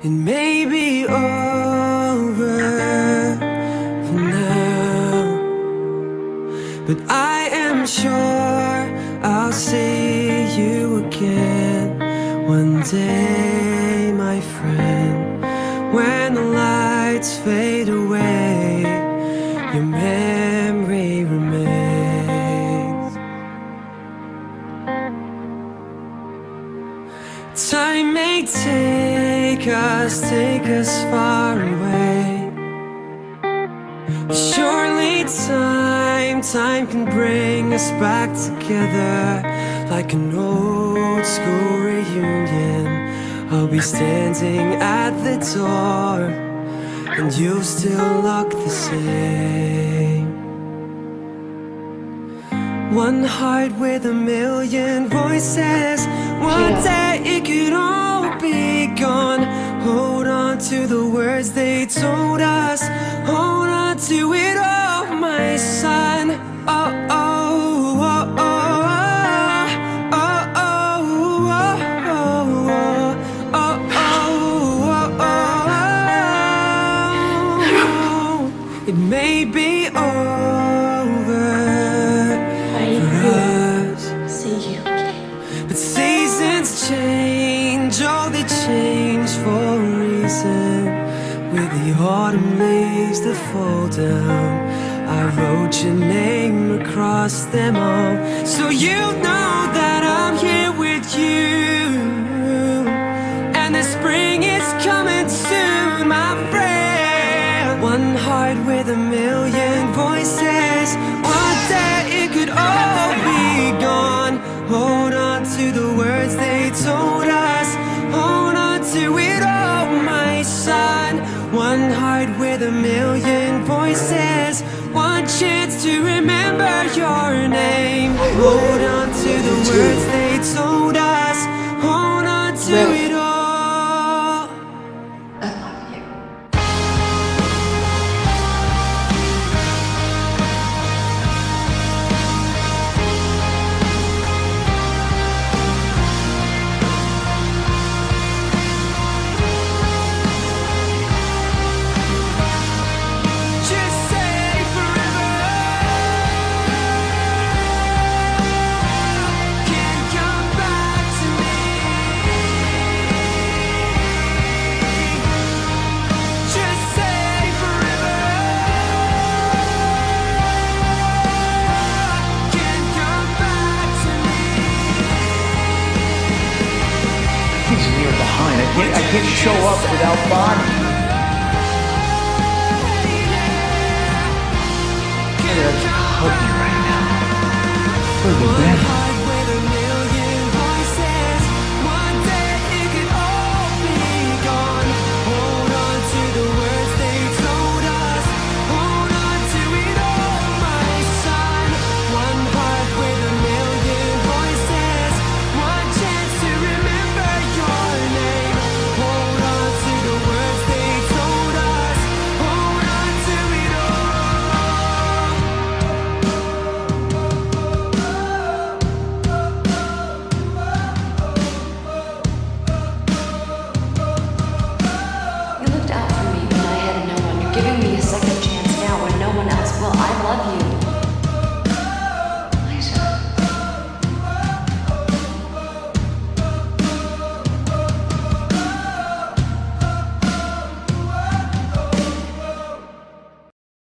It may be over for now, but I am sure I'll see you again one day, my friend. When the lights fade away, your memory remains. Time may take us far away. Surely time can bring us back together, like an old school reunion. I'll be standing at the door, and you'll still look the same. One heart with a million voices. One day it could all be gone. Hold on to the words they told us. Hold on to it all, my son. Oh, oh, oh, oh, oh, oh, oh, oh, oh. It may be over for us, but seasons change, oh they change for a reason. With the autumn leaves that fall down, I wrote your name across them all, so you know that I'm here with you. And the spring is coming soon, my friend. One heart with a million voices. One day it could all be gone. Hold on to the words they told us. Hold on to it all, my son. One heart with a million voices. One chance to remember your name. Hold on to the words they told us. Hold on to it all. I can't show up without Bonnie. I gotta hug you right now. Where have you been?